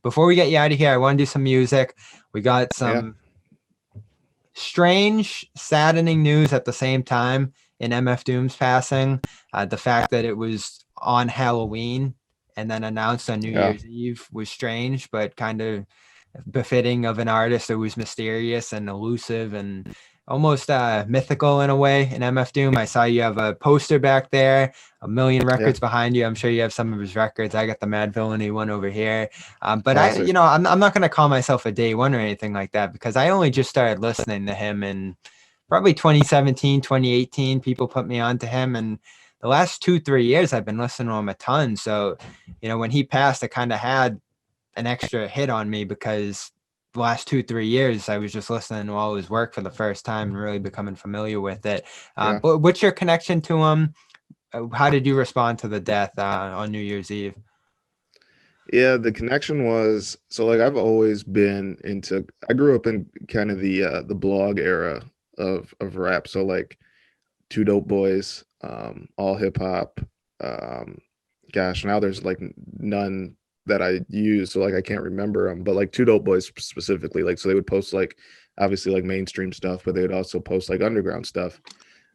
Before we get you out of here, I want to do some music. We got Yeah. some strange, saddening news at the same time in MF Doom's passing. The fact that it was on Halloween and then announced on New Yeah. Year's Eve was strange, but kind of befitting of an artist who was mysterious and elusive and almost mythical in a way in MF Doom. I saw you have a poster back there, a million Yeah. records behind you. I'm sure you have some of his records. I got the Madvillainy one over here. But Classic. I'm not going to call myself a day one or anything like that because I only just started listening to him in probably 2017, 2018. People put me on to him. And the last 2, 3 years, I've been listening to him a ton. So, when he passed, I kind of had an extra hit on me because the last 2, 3 years I was just listening to all his work for the first time and really becoming familiar with it. Yeah. But what's your connection to him? How did you respond to the death on New Year's Eve? Yeah, the connection was so like I've always been into I grew up in kind of the blog era of rap. So like Two Dope Boys, all hip hop. Um gosh, now there's like none that I use, so like I can't remember them, but like Two Dope Boys specifically, like so they would post like obviously like mainstream stuff, but they would also post like underground stuff.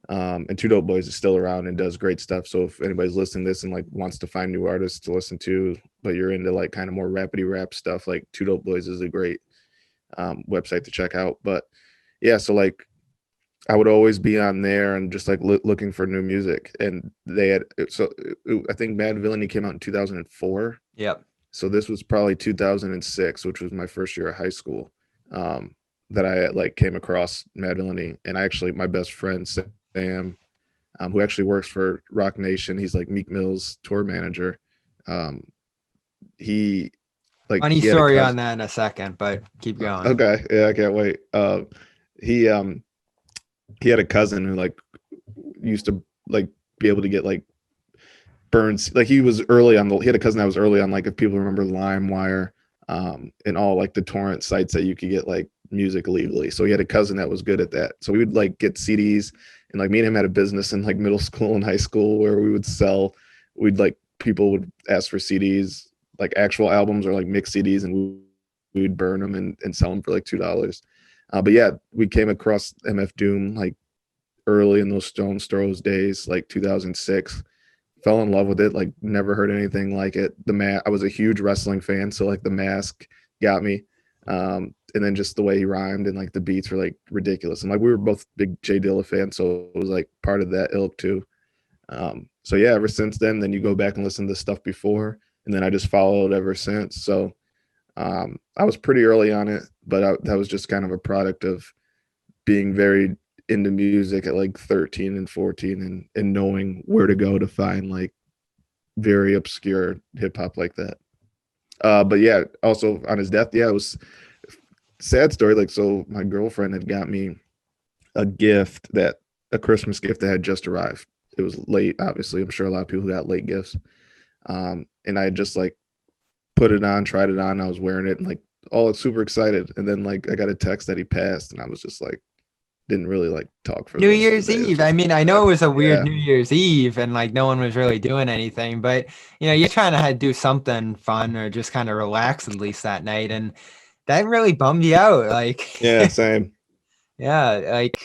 And Two Dope Boys is still around and does great stuff. So if anybody's listening to this and like wants to find new artists to listen to, but you're into like kind of more rapidy rap stuff, like Two Dope Boys is a great website to check out. But yeah, so like I would always be on there and just like looking for new music. And they had I think Madvillainy came out in 2004. Yep. So this was probably 2006, which was my first year of high school. Um, that I like came across Madvillainy, and I actually my best friend Sam, who actually works for Rock Nation. He's like Meek Mill's tour manager. Um, he Funny he had a story on cousin. that in a second, but keep going. Okay, yeah, I can't wait. He um he had a cousin who like used to like be able to get like burns. Like he was early on the. He had a cousin that was early on like if people remember LimeWire, and all like the torrent sites that you could get like music legally. So he had a cousin that was good at that. So we would like get CDs, and like me and him had a business in like middle school and high school where we would sell. We'd like people would ask for CDs, like actual albums or like mixed CDs, and we'd burn them and sell them for like $2. But yeah, we came across MF Doom like early in those Stones Throws days, like 2006. Fell in love with it. Like never heard anything like it. I was a huge wrestling fan, so like the mask got me. And then just the way he rhymed and like the beats were like ridiculous. And like we were both big Jay Dilla fans, so it was like part of that ilk too. So yeah, ever since then you go back and listen to the stuff before, and then I just followed ever since. So I was pretty early on it, but that was just kind of a product of being very into music at like 13 and 14 and knowing where to go to find like very obscure hip hop like that. But yeah, also on his death, yeah, it was sad story. Like, so my girlfriend had got me a Christmas gift that had just arrived. It was late, obviously. I'm sure a lot of people got late gifts. And I had just like put it on, tried it on. I was wearing it and like all super excited. And then like I got a text that he passed, and I was just like, didn't really like talk for the New rest of Year's the day. It was Eve. I just mean, I know sad. it was a weird Yeah. New Year's Eve and like no one was really doing anything, but you're trying to do something fun or just kind of relax at least that night. And that really bummed you out. Like, Yeah, same. yeah, like,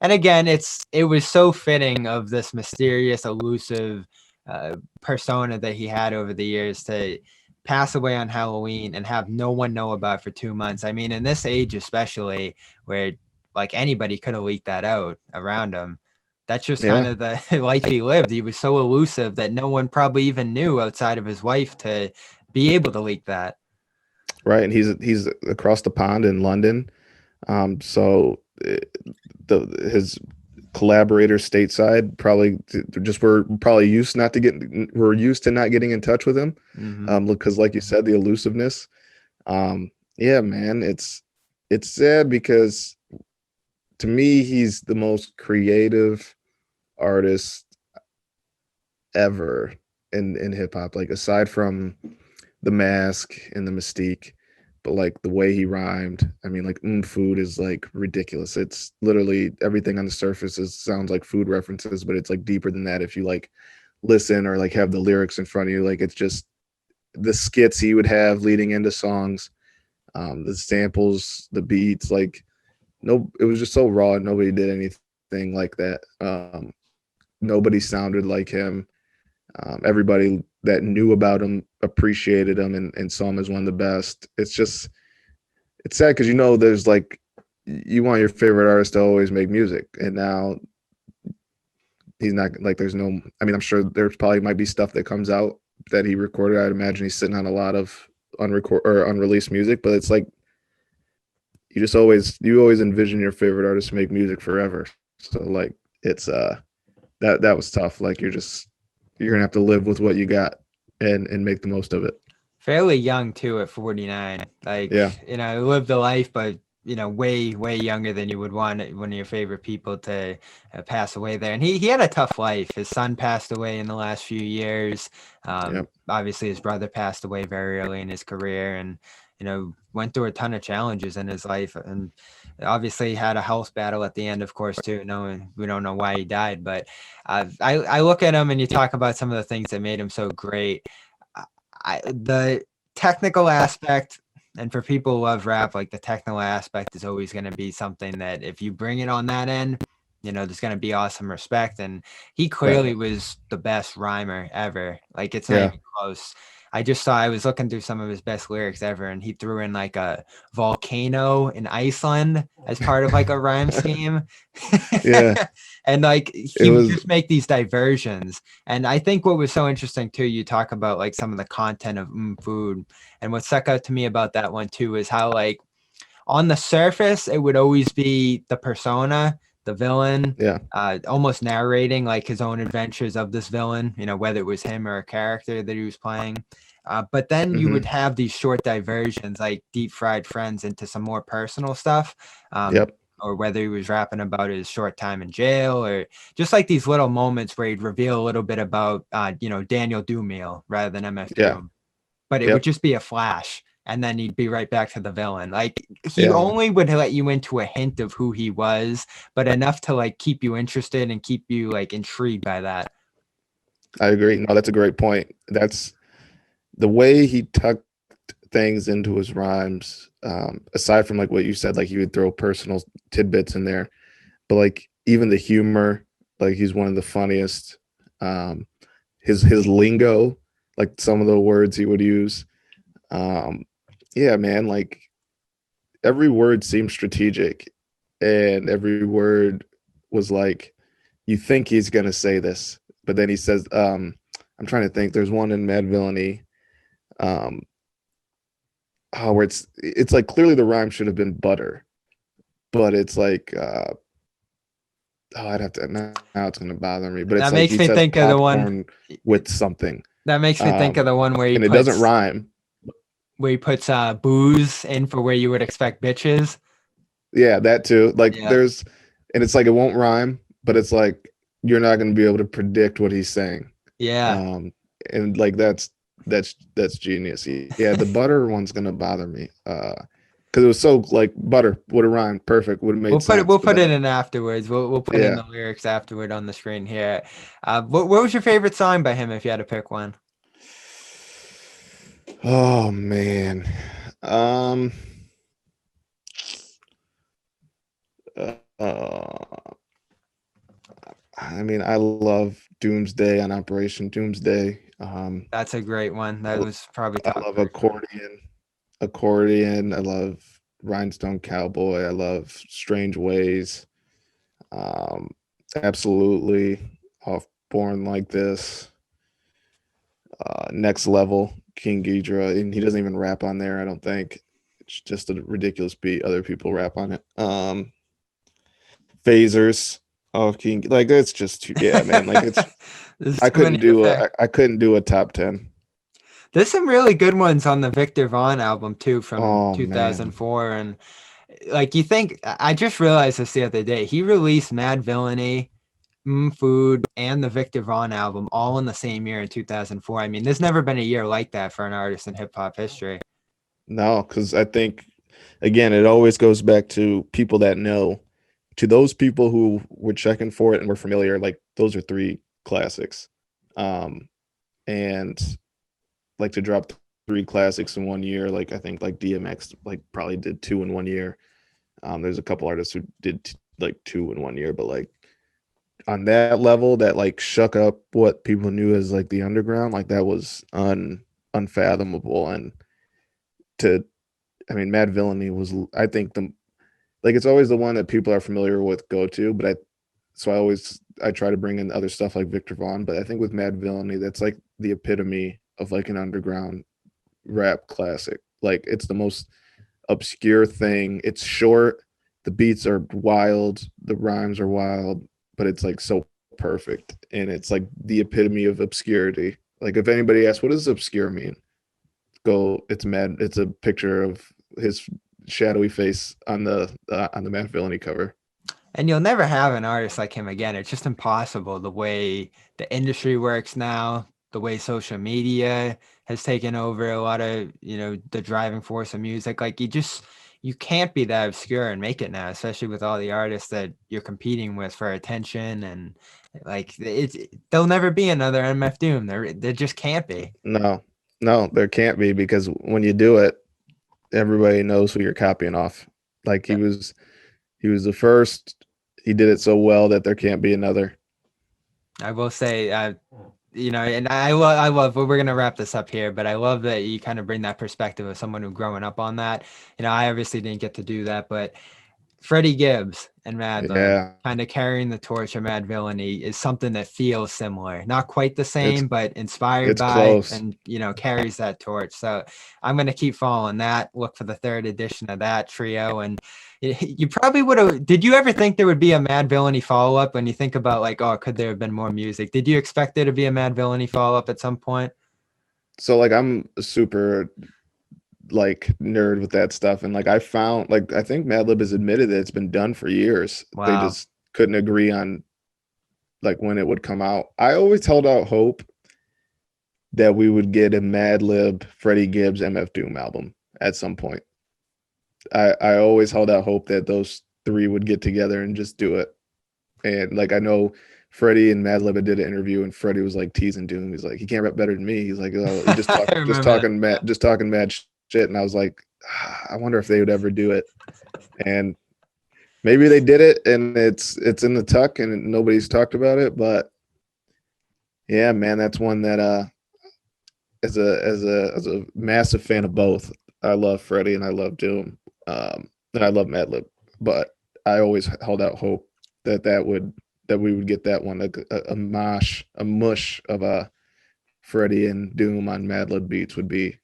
and again, it was so fitting of this mysterious, elusive persona that he had over the years to pass away on Halloween and have no one know about for 2 months. I mean, in this age, especially where like anybody could have leaked that out around him. That's just kind Yeah. of the life he lived. He was so elusive that no one probably even knew outside of his wife to be able to leak that. Right. And he's across the pond in London. So the his collaborators stateside probably just were probably used to not getting in touch with him. Mm-hmm. Because like you said, the elusiveness. Yeah, man, it's sad because to me he's the most creative artist ever in hip hop. Like aside from the mask and the mystique, but like the way he rhymed. I mean, like food is like ridiculous. It's literally everything on the surface sounds like food references, but it's like deeper than that if you like listen or like have the lyrics in front of you. Like it's just the skits he would have leading into songs, the samples, the beats, like no, it was just so raw. Nobody did anything like that. Nobody sounded like him. Everybody that knew about him appreciated him and saw him as one of the best. It's sad because there's like you want your favorite artist to always make music, and now he's not like there's no. I mean, I'm sure there probably might be stuff that comes out that he recorded. I'd imagine he's sitting on a lot of unreleased music, but it's like you always envision your favorite artist to make music forever. So like it's that was tough. Like you're gonna have to live with what you got and make the most of it. Fairly young too at 49. Like, Yeah. lived the life, but way, way younger than you would want one of your favorite people to pass away there. And he had a tough life. His son passed away in the last few years. Yep. Obviously his brother passed away very early in his career, and, went through a ton of challenges in his life, and obviously had a health battle at the end, of course, too. No, we don't know why he died, but I look at him and you talk about some of the things that made him so great. The technical aspect, and for people who love rap, like the technical aspect is always going to be something that if you bring it on that end, there's going to be awesome respect. And he clearly was the best rhymer ever. Like, it's not even close. I was looking through some of his best lyrics ever, and he threw in like a volcano in Iceland as part of like a rhyme scheme. Yeah. And like he would just make these diversions. And I think what was so interesting too, you talk about like some of the content of Food, and what stuck out to me about that one too is how like on the surface it would always be the persona, the villain, almost narrating like his own adventures of this villain, whether it was him or a character that he was playing. But then you would have these short diversions like Deep Fried Friends into some more personal stuff. Or whether he was rapping about his short time in jail, or just like these little moments where he'd reveal a little bit about, Daniel Dumiel rather than MF Doom. But it would just be a flash, and then he'd be right back to the villain. Like he only would let you into a hint of who he was, but enough to like keep you interested and keep you like intrigued by that. I agree. No, that's a great point. That's the way he tucked things into his rhymes. Aside from like what you said, like he would throw personal tidbits in there, but like even the humor, like he's one of the funniest. His lingo, like some of the words he would use. Yeah, man, like every word seemed strategic, and every word was like, you think he's gonna say this, but then he says, I'm trying to think. There's one in Madvillainy, where it's like clearly the rhyme should have been butter, but it's like, I'd have to now it's gonna bother me, but it's that like makes he me says think of the one with something. that makes me think of the one where he and it doesn't rhyme. Where he puts booze in for where you would expect bitches. Yeah, that too. Like and it's like it won't rhyme, but it's like you're not going to be able to predict what he's saying. Yeah. And like that's genius. Yeah, the butter one's going to bother me. Because it was so like butter would have rhymed perfect, would have made sense. We'll put it in afterwards. We'll put in the lyrics afterward on the screen here. What was your favorite song by him if you had to pick one? Oh man. I mean, I love Doomsday on Operation Doomsday. That's a great one. That was probably top. I love accordion. I love Rhinestone Cowboy. I love Strange Ways. Absolutely. Off Born Like This. Next Level, King Ghidra, and he doesn't even rap on there, I don't think. It's just a ridiculous beat. Other people rap on it. Phasers. Oh, King, like it's just too, man. Like it's I couldn't do a top 10. There's some really good ones on the Victor Vaughn album too from 2004, man. and like you think I just realized this the other day. He released Madvillainy, Food, and the Victor Vaughn album all in the same year in 2004. I mean, there's never been a year like that for an artist in hip hop history. No, because I think again, it always goes back to people that know. To those people who were checking for it and were familiar, like those are 3 classics. And like to drop 3 classics in one year. Like I think like DMX like probably did 2 in one year. There's a couple artists who did like 2 in one year, but like on that level that like shook up what people knew as like the underground, like that was unfathomable. And to I mean, Madvillainy was, I think, the like it's always the one that people are familiar with go to, but I try to bring in other stuff like Victor Vaughn, but I think with Madvillainy that's like the epitome of like an underground rap classic. Like it's the most obscure thing. It's short, the beats are wild, the rhymes are wild, but it's like so perfect, and it's like the epitome of obscurity. Like if anybody asks what does obscure mean, go it's mad it's a picture of his shadowy face on the Matt Villainy cover. And you'll never have an artist like him again. It's just impossible the way the industry works now, the way social media has taken over a lot of, the driving force of music. Like you can't be that obscure and make it now, especially with all the artists that you're competing with for attention. And like there'll never be another MF Doom. There just can't be. No, there can't be, because when you do it, everybody knows who you're copying off. Like he was the first. He did it so well that there can't be another. I will say, and I love, we're going to wrap this up here, but I love that you kind of bring that perspective of someone who growing up on that. I obviously didn't get to do that, but Freddie Gibbs and Madlib Yeah, kind of carrying the torch of Madvillainy is something that feels similar, not quite the it's same, but inspired it's by, close. and carries that torch. So I'm going to keep following that. Look for the third edition of that trio. And you probably would have. Did you ever think there would be a Madvillainy follow up? When you think about like, oh, could there have been more music? Did you expect there to be a Madvillainy follow up at some point? So like I'm a super like nerd with that stuff, and like I found like I think Madlib has admitted that it's been done for years. They Wow. just couldn't agree on like when it would come out. I always held out hope that we would get a Madlib Freddie Gibbs MF Doom album at some point. I always held out hope that those three would get together and just do it. And like I know Freddie and Madlib did an interview, and Freddie was like teasing Doom. He's like, he can't rap better than me. He's like, oh, he just I remember that. just talking mad shit. And I was like, I wonder if they would ever do it. And maybe they did it, and it's in the tuck, and nobody's talked about it. But yeah, man, that's one that as a massive fan of both, I love Freddie and I love Doom, and I love Madlib. But I always held out hope that we would get that one, a mush of a Freddie and Doom on Madlib beats would be,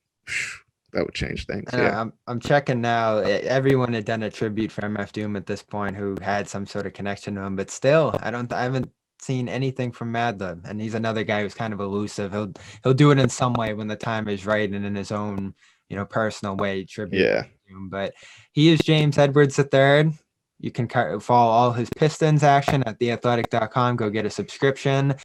that would change things. Yeah, I'm checking now. Everyone had done a tribute for MF Doom at this point who had some sort of connection to him, but still, I haven't seen anything from Madlib. And he's another guy who's kind of elusive. He'll do it in some way when the time is right and in his own, personal way, tribute yeah. to Doom. But he is James Edwards III. You can follow all his Pistons action at theathletic.com. Go get a subscription.